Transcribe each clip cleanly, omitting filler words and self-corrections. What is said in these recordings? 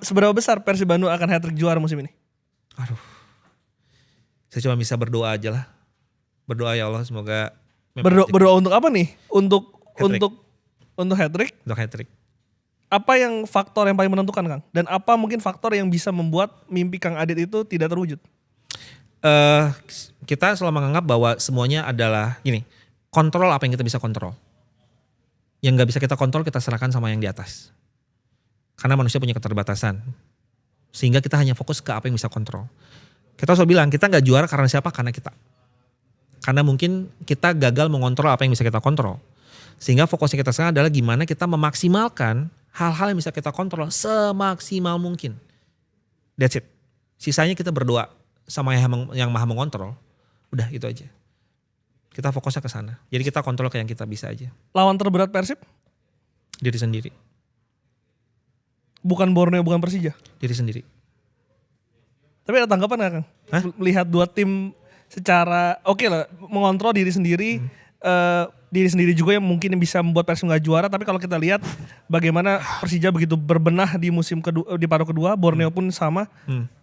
Seberapa besar Persib Bandung akan hat-trick juara musim ini? Aduh, saya cuma bisa berdoa aja lah. Berdoa ya Allah semoga Berdoa untuk apa nih? Hat-trick. Untuk hat-trick. Untuk hat-trick. Apa yang faktor yang paling menentukan, Kang? Dan apa mungkin faktor yang bisa membuat mimpi Kang Adit itu tidak terwujud? Kita selalu menganggap bahwa semuanya adalah gini, kontrol apa yang kita bisa kontrol. Yang nggak bisa kita kontrol kita serahkan sama yang di atas. Karena manusia punya keterbatasan. Sehingga kita hanya fokus ke apa yang bisa kontrol. Kita selalu bilang kita nggak juara karena siapa? Karena kita. Karena mungkin kita gagal mengontrol apa yang bisa kita kontrol. Sehingga fokusnya kita sekarang adalah gimana kita memaksimalkan hal-hal yang bisa kita kontrol semaksimal mungkin. That's it. Sisanya kita berdoa sama yang maha mengontrol. Udah itu aja. Kita fokusnya ke sana. Jadi kita kontrol ke yang kita bisa aja. Lawan terberat Persib? Diri sendiri. Bukan Borneo, bukan Persija? Diri sendiri. Tapi ada tanggapan gak, Kang? Hah? Melihat dua tim secara oke lah, mengontrol diri sendiri, diri sendiri juga yang mungkin bisa membuat Persib gak juara. Tapi kalau kita lihat bagaimana Persija begitu berbenah di musim kedua, di paruh kedua, Borneo pun sama.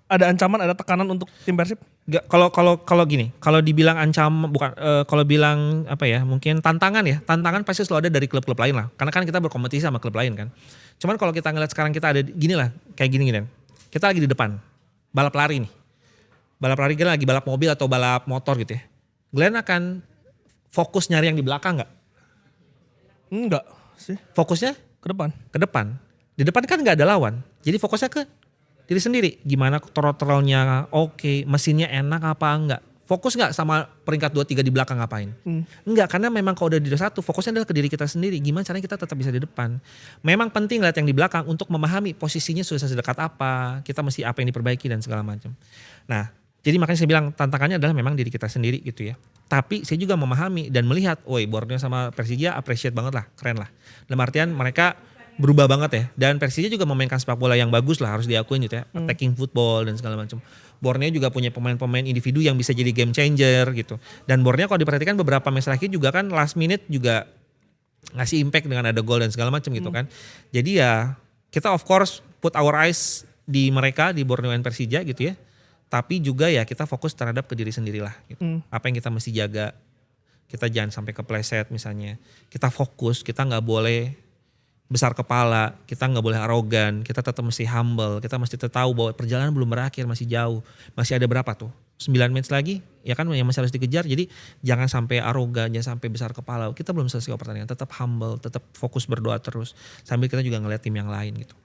Ada ancaman, ada tekanan untuk tim Persib? Gak, kalau gini, kalau dibilang ancaman bukan, kalau bilang apa ya, mungkin tantangan ya, tantangan pasti selalu ada dari klub-klub lain lah. Karena kan kita berkompetisi sama klub lain kan. Cuman kalau kita ngeliat sekarang kita ada gini lah, kayak gini. Kita lagi di depan, balap lari nih. Balap lari kita lagi balap mobil atau balap motor gitu ya. Glenn akan fokus nyari yang di belakang nggak? Enggak sih. Fokusnya Ke depan. ke depan. Di depan kan nggak ada lawan. Jadi fokusnya ke diri sendiri. Gimana throttle-nya oke, mesinnya enak apa enggak. Fokus nggak sama peringkat 2-3 di belakang ngapain? Enggak, karena memang kalau udah di satu, fokusnya adalah ke diri kita sendiri. Gimana caranya kita tetap bisa di depan. Memang penting lihat yang di belakang untuk memahami posisinya sudah sedekat apa, kita mesti apa yang diperbaiki dan segala macam. Nah, jadi makanya saya bilang tantangannya adalah memang diri kita sendiri gitu ya. Tapi saya juga memahami dan melihat, woi Borneo sama Persija appreciate banget lah, keren lah. Dalam artian mereka berubah banget ya. Dan Persija juga memainkan sepak bola yang bagus lah, harus diakuin gitu ya. Attacking football dan segala macam. Borneo juga punya pemain-pemain individu yang bisa jadi game changer gitu. Dan Borneo kalau diperhatikan beberapa match terakhir juga kan last minute juga ngasih impact dengan ada gol dan segala macam gitu kan. Jadi ya kita of course put our eyes di mereka, di Borneo dan Persija gitu ya. Tapi juga ya kita fokus terhadap ke diri sendiri lah gitu. Apa yang kita mesti jaga. Kita jangan sampai kepleset misalnya. Kita fokus, kita gak boleh besar kepala, kita nggak boleh arogan, kita tetap mesti humble, kita mesti tahu bahwa perjalanan belum berakhir, masih jauh, masih ada berapa tuh, 9 match lagi, ya kan yang masih harus dikejar. Jadi jangan sampai arogan, jangan sampai besar kepala, kita belum selesai pertandingan, tetap humble, tetap fokus berdoa terus, sambil kita juga ngeliat tim yang lain gitu.